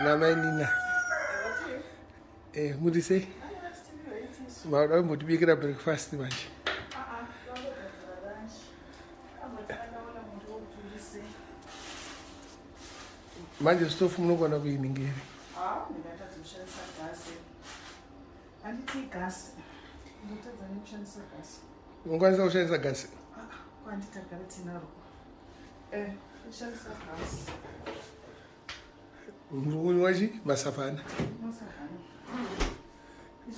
Namai Nina. What do you say? About I'm to be a breakfast much. Manje stuff munogona kuiningiri. Ndingatashandisa gasi. Anditi gasi. Ndotadza nekushandisa gasi. Ungakwanisa kushandisa gasi? Kwanditagara tinaro. Kushandisa gasi. Wachi masavana. Masavana.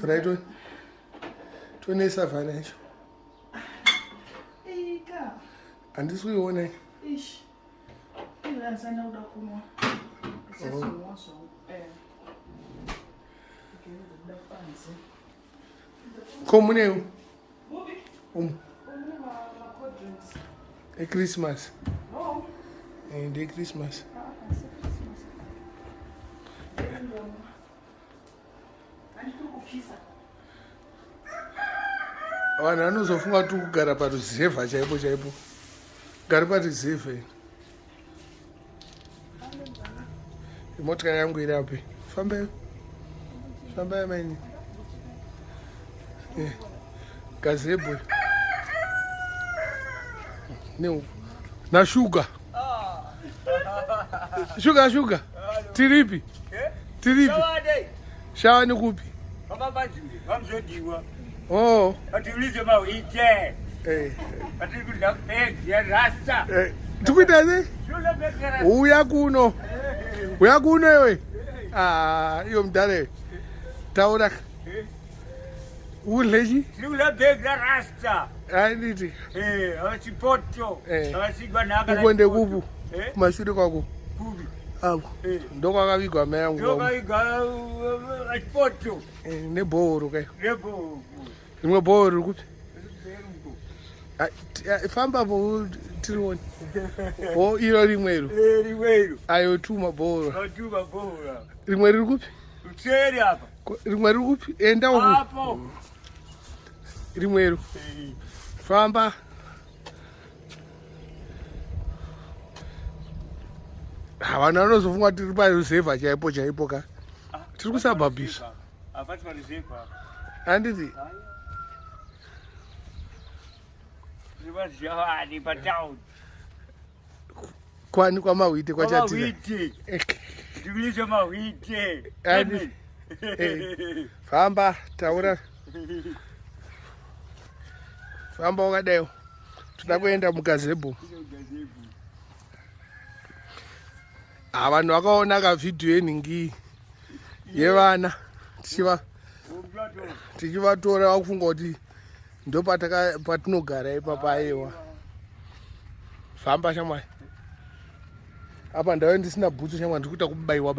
Right. Tone savana icho. Ika. Handisi kuiona. Ish. Sana uda kunwa. Sasa Comuneu. A Christmas. No. And a Christmas. Vanhu vanozofunga kuti kugara paruzevha chaipo chaipo. Gari paruzevha. Motikari yangu iri api? Fambayo. Fambayo maini. Gazebo. Neu. Na shuga. Shuga. Tiripi. Tiripi. Shawani kupi. Oh. Atiulize mawite. Atikuda peg ya rasta. Tukuitaze? Uya kuno. Uya kuno ewe. Iyo mdare. Taura. Uleji? Tikula peg ya rasta. Nditi. Achipoto. Asigwa naka. Ukwende kupu. Kumashure kwako. Kupi. Apo. Ndo kwakavigwa mai yangu. Ndo kwakavigwa achipoto. Nebhoro kai. Nebhoro. Rimwe bhoro riri kupi? Famba po tirione. Iro rimwe iro. Rimwe iro. Ayo tuma bhoro. Tuma bhoro. Rimwe riri kupi? Utseri apa. Rimwe riri kupi? Enda uku. Apo. Rimwe iro. Famba. Vanhu vanozofunga tiri paruzevha chaipo ka. Tiri kusabhabhisa. Hapati paruzevha. Handiti. Zvavani patown. Kwani kwamahwite kwachatika. Mawite. Ndikulize mawite. Famba taura. Famba wakadaiwo. Toda kuenda mugazebo. Vanhu vakaona kavhidhiyo yenhingi yevana tichivatora vakufunga kuti ndo patinogara ipapa aiwa. Famba shamwari. Apa ndave ndisina bhutsu shamwari, ndikuita kubayiwa.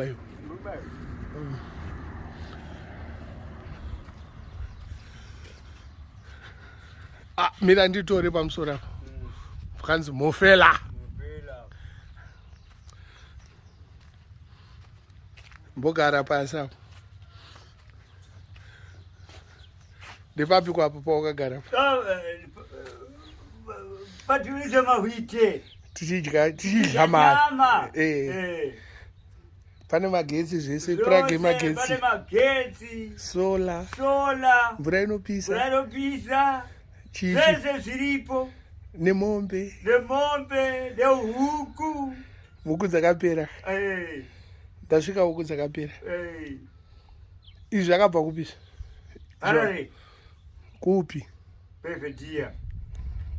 Mira nditore pamusoro apa. Kanzi mofela. Mbogara pasi apo. Ndepapi kwapo pawakagara? Patiulize mahwite. Tichidya mama. Pane magetsi zvese, puragi magetsi. Pane magetsi. Sola. Mvura inopisa. Zvese zviripo. Nemombe. Nehuku. Huku dzakapera. Ndasvika huku dzakapera. Izvi zvakabva kupisa. Harare. Kupi?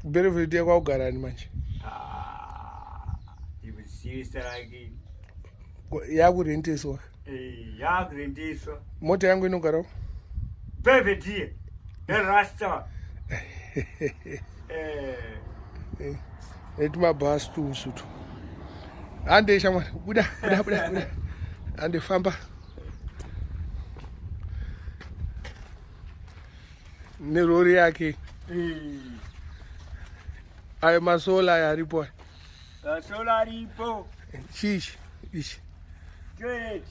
Belvedere kwakugarani manje? Yakurenteswa. Yakurenteswa. Mota yangu inogarawo? Belvedere. Rasta. Netumabhasi tusutu. Ande shamwari, buda. Ande famba. Nerori yake. Ayo masola yaripo. Masola aripo. Chichi. Toilet.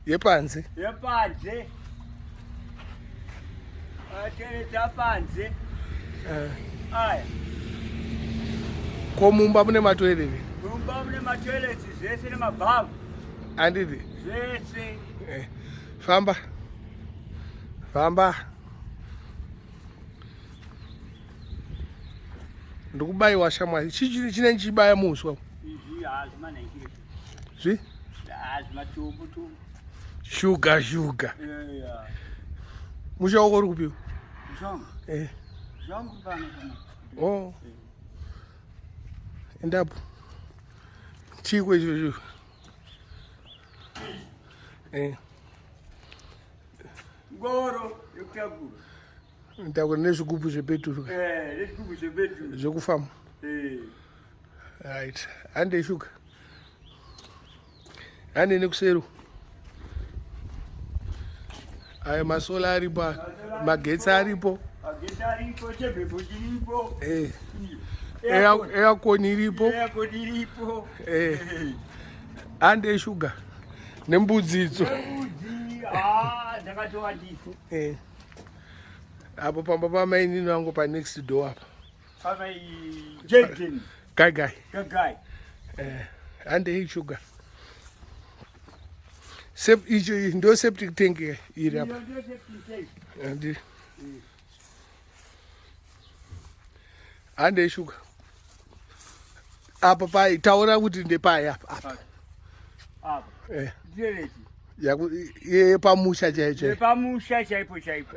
Yepanze. Toilet yapanze. Aya. Ko mumba mune matoireti? Mumba mune matoileti zvese nemabhamu. Handiti? Zvese. Famba. Famba. Ndikubayiwa shamwari. Chii chinenge chibaya muswa? Izvi hazvimana ikireti. Zvi? Hazvimatumbu tumbu. Shuga. Mushauko uri kupiwa? Zvangu. Zvangu pano. Oh. Endapo. Chikwe ichocho. Ngoro yokutakura. Ndakura nezvigubhu zvepeturu. Nezvigubhu zvepeturu. Zvokufamba. Right. Hande shuga. Hande nekusero. Aya masola aripo, magetsi aripo. Magetsi aripo, chemhepo chiripo. Aircon iripo. Hande shuga. Nembudzidzo. Ndakatowandisa. Apo pamba pamainini vangu pa next door apa. Pamai Jaden. Gagai. Hande shuga. Icho ndo septic tank iri apa. Hande shuga. Apa pai taura kuti ndepaya apa. Yepamusha chaipo. Yepamusha chaipo.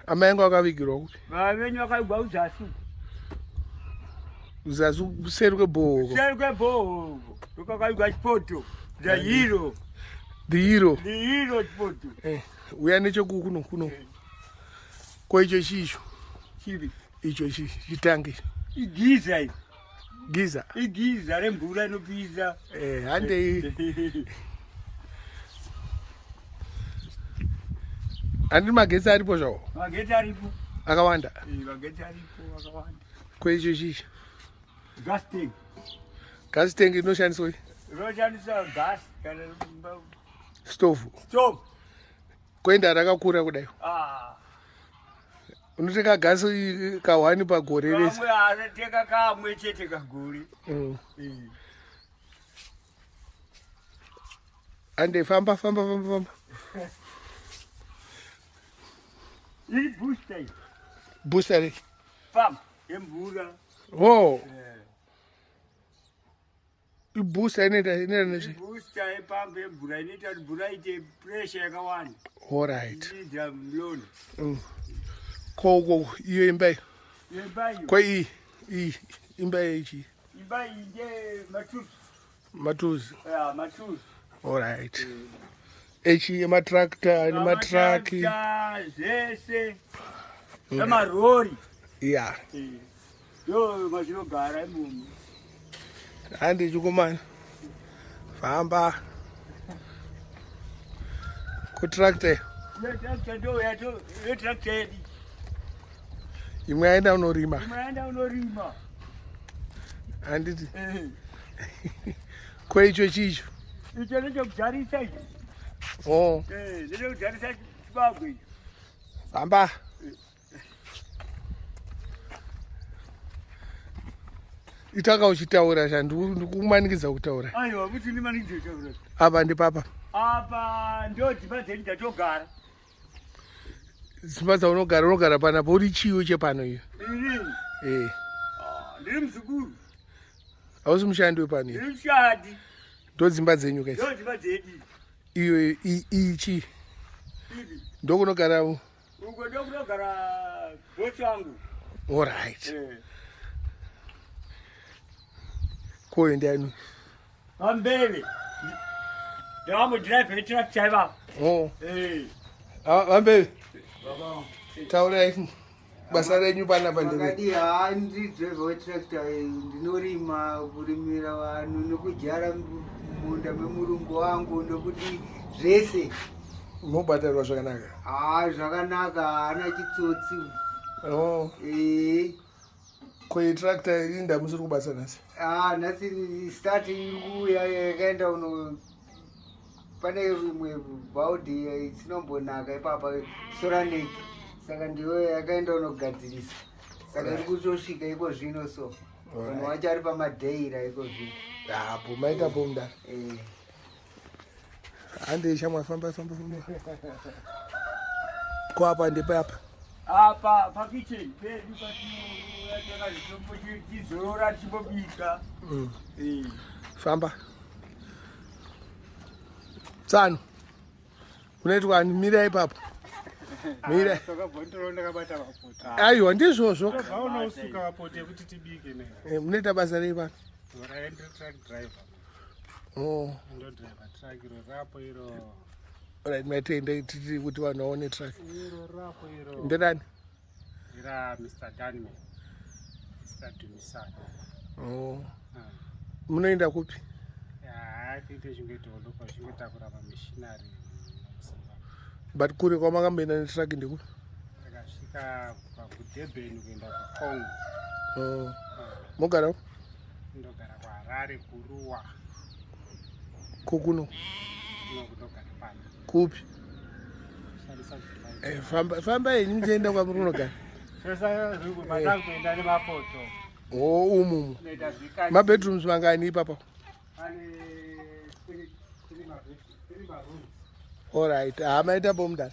Amai angu akavigirwa kuti? Vavenyu vakavigwa kuZasu. Zasu kuseri kwebhohoro. Kuseri kwebhohoro. Kwakavigwa chipoto. The hero chipoto. Uya nechokuno kuno. Ko icho chisho. Chivi. Icho chitangi. Igiza iyi. Giza. Igiza remvura inopisa. Hande. Handi magetsi aripo zvawo? Magetsi aripo. Akawanda? Magetsi aripo akawanda. Ko icho chisho. Gas tank. Gas tank inoshandiswa? Inoshandisa gas kana stove. Kwenda rakakura kudai. Unotenga gasi ka1 pagore rese. Kamwe anotenga kamwe chete kagore. Ande famba. Iri booster. Booster re? Pump yemvura. Oh. Ibooster inoita nezvi? Booster yepump yemvura inoita kuti mvura ite pressure yakawanda. All right. Inoita mloni. Ko iyo imba iyo? Imba iyo. Ko iyi imba ichi? Imba iyi nge matuzi. Matuzi. All right. Echi yematractor nematraki. Zvese. Nemarori. Yeah. Yo mazvinogara imomo. Handi chikomana. Famba. Kutractor. Tractor ndo yato tractor yedu. Imwe yaenda unorima. Handiti. Ko icho chicho. Icho nechekujarisa icho. Oh. Nechekujarisa chibagwe icho. Famba. Itaka uchitaura ndikumanikidza kutaura. Aiwa, kuti ndimanikidze kutaura. Apa ndipapa. Apa ndo dzimba dzedu dzatogara. Dzimba unogara panapo uri chiyo chepano iyo. Ini. Ndiri muzukuru. Hausi mushandi wepano iyo. Ndiri mushandi. Ndo dzimba dzenyu kaisi. Ndo dzimba dzedu. Iyo ichi. Ndo kunogara. Uko ndo kunogara bosi wangu. All right. Ko ndani? Ambele. Ndamu drive tractor iva. Oh. Ambele. Baba. Taura basa renyu panapa ndiri. Handi drive wetractor ndinorima kurimira vanhu nekudyara munda memurungu wangu ndokuti zvese. Mobhadharwa zvakanaka? Zvakanaka, hana chitsotsi. Oh. Ko tractor inda musiri kubasa nhasi? Nhasi start iri kuuya yakaenda uno. Pane rimwe bhaudhi isinombonaka ipapa soraneki. Saka ndiyo yakaenda unogadzirisa. Saka iri kutosvika iko zvino so. vanhu vachari pamadheira ikozvi hapo maita bomda handi shamwa famba kwapa ndepapa apa pakicheni pedu patinoataka zvitombo tizorora tichimbobika famba tsano unoitwa ni mira ipapo mira aiwa ndizvozvo munoita basa rei pano right maitende titi kuti vanhu vaone truck nderani munoenda kupi but kuri kwamakamboenda netruck ndikupi mogara kokuno kupi famba henyu muchienda kwamuri unogara umumu mabedrooms mangani ipapa allright maita bomudara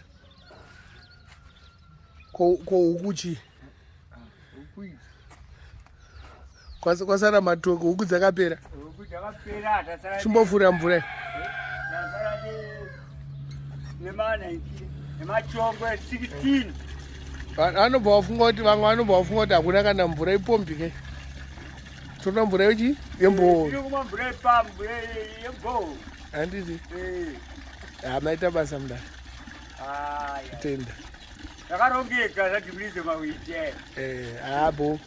kohukuchi kwasara matoko huku dzakapera chimbofura mvura nemachongo 16 anobva wafunga kuti vamwe vanobva wafunga kuti hakuna kana mvura ipombike toda mvura yechi yembohoro mvura yepambu yembohoro handiti maita basa mudara tenda takarongeka zadhibilize mawite abo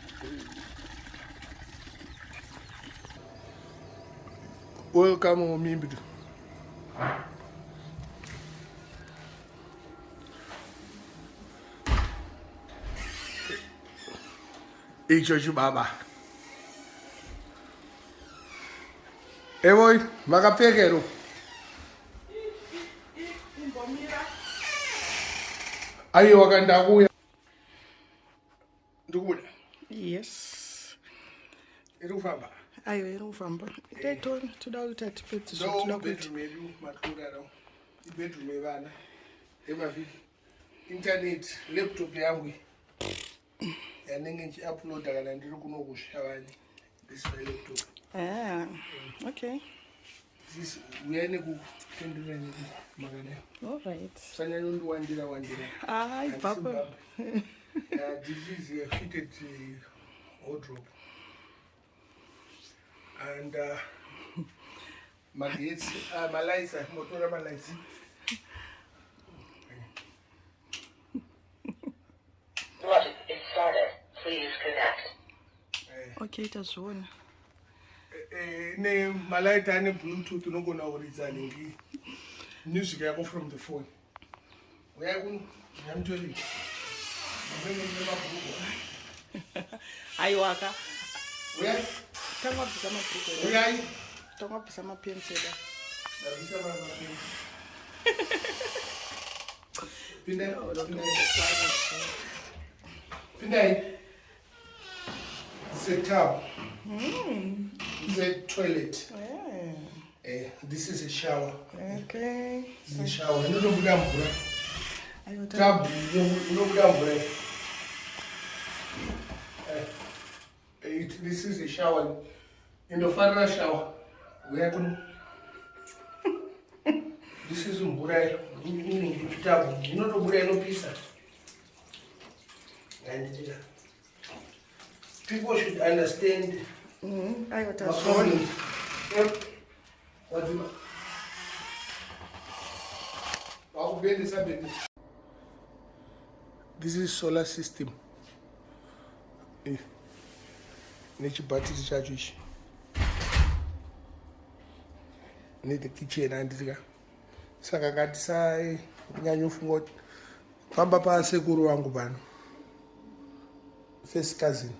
welcome home imbido icho chibaba evoy makapfekero aiwa kandakuya ndikuda Yes. iri kufamba Aiwa iri kufamba. Itaitona toda kuita tipedzi zvotoda kuita. bedroom yedu maturaro ibedroom yevana yemavhiki internet laptop yangu yanenge nchiuploada kana ndiri kuno kushavani this is my laptop Okay. this uyai nekutenderani makadai Alright. usanyanya undiwandira Baba. This is a fitted wardrobe and magetsi malaisa motora malaisi It started. Please connect. Okay, tazviona. ne malaita ane bluetooth unogona kuridza nhingi music yako from the phone uyai kuno ndamutolii Aiwaka. uyai Tangwabvisa mabhuku. uyai Tangwabvisa mapenseda. ndabvisa mapeni pindai it's a tub it's a toilet this is a shower Okay. this is a shower inotobuda mvura Aiwa tub inobuda mvura this is a shower inofanira shower uya kuno this is mvura tub inotobuda inopisa ngandira people should understand Aiwa tazviona. This is solar system. Nechibhatiri chacho ichi. The kitchen andika. Saka ngatisai kunyanyofunga kuti famba pasekuru wangu pano. First cousin.